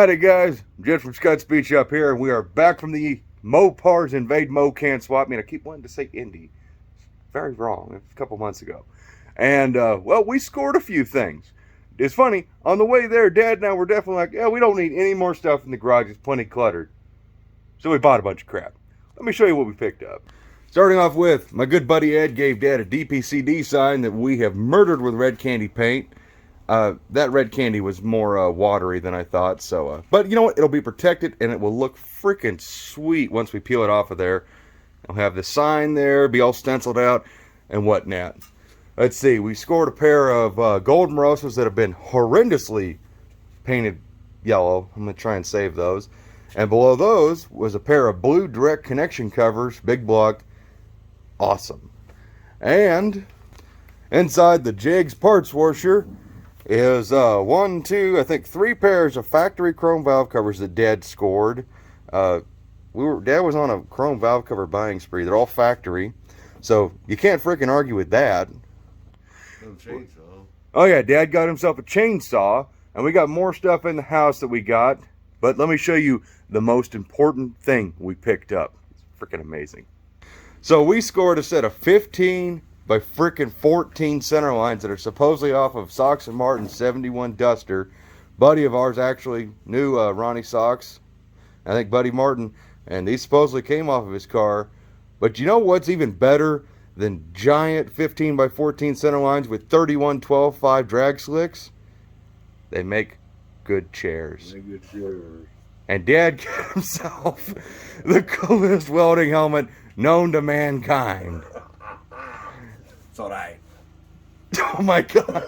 Howdy guys, Jed from Scott Speech up here, and we are back from the Mopars Invade MoKan swap meet. I keep wanting to say Indy. Very wrong. It's a couple months ago. And, well, we scored a few things. It's funny, on the way there, Dad and I were definitely like, yeah, we don't need any more stuff in the garage. It's plenty cluttered. So we bought a bunch of crap. Let me show you what we picked up. Starting off with, my good buddy Ed gave Dad a DPCD sign that we have murdered with red candy paint. That red candy was more watery than I thought, so, but you know what? It'll be protected, and it will look freaking sweet once we peel it off of there. I'll have the sign there, be all stenciled out, and whatnot. Let's see, we scored a pair of gold Morosas that have been horrendously painted yellow. I'm going to try and save those. And below those was a pair of blue direct connection covers, big block. Awesome. And inside the Jegs parts washer is one, two, I think 3 pairs of factory chrome valve covers that Dad scored. Dad was on a chrome valve cover buying spree. They're all factory, so you can't freaking argue with that. Chainsaw. Oh yeah, Dad got himself a chainsaw, and we got more stuff in the house that we got. But let me show you the most important thing we picked up. It's freaking amazing. So we scored a set of 15 by frickin' 14 center lines that are supposedly off of Sox and Martin's 71 Duster. Buddy of ours actually knew Ronnie Sox, I think Buddy Martin, and these supposedly came off of his car. But you know what's even better than giant 15 by 14 center lines with 31 12.5 drag slicks? They make good chairs. They good chairs. And Dad got himself the coolest welding helmet known to mankind. It's alright. Oh my god.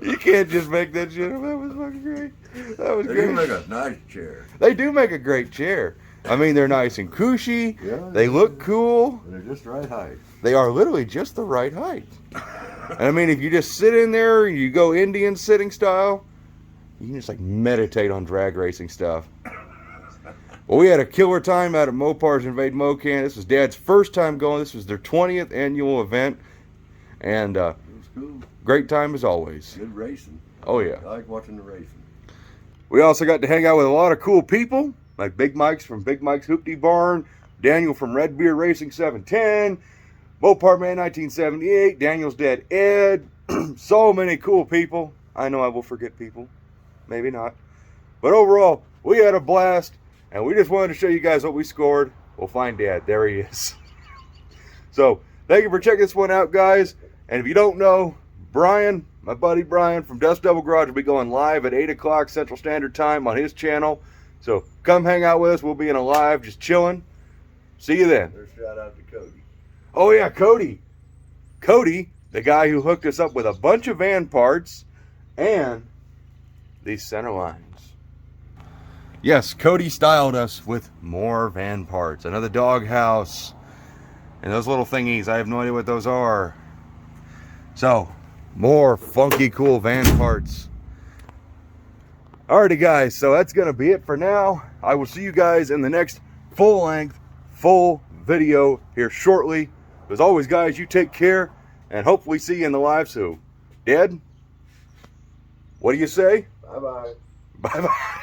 You can't just make that shit up. That was fucking great. That was They great. do make a nice chair. They do make a great chair. I mean, they're nice and cushy. Yeah, they look cool. And they're just the right height. They are literally just the right height. And I mean, if you just sit in there and you go Indian sitting style, you can just like meditate on drag racing stuff. Well, we had a killer time out at Mopars Invade MoKan. This was Dad's first time going. This was their 20th annual event. And It was cool. great time as always. Good racing. Oh, yeah. I like watching the racing. We also got to hang out with a lot of cool people, like Big Mike's from Big Mike's Hoopty Barn, Daniel from Red Beer Racing 710, Mopar Man 1978, Daniel's dad Ed. So many cool people. I know I will forget people. Maybe not. But overall, we had a blast. And we just wanted to show you guys what we scored. We'll find Dad. There he is. So, thank you for checking this one out, guys. And if you don't know, Brian, my buddy Brian from Dust Devil Garage will be going live at 8 o'clock Central Standard Time on his channel. So, come hang out with us. We'll be in a live, just chilling. See you then. There's a shout out to Cody. Oh, yeah, Cody. Cody, the guy who hooked us up with a bunch of van parts and these center lines. Yes, Cody styled us with more van parts. Another doghouse. And those little thingies, I have no idea what those are. So, more funky, cool van parts. Alrighty, guys, so that's going to be it for now. I will see you guys in the next full-length, full video here shortly. As always, guys, you take care, and hopefully see you in the live soon. Dad, what do you say? Bye-bye. Bye-bye.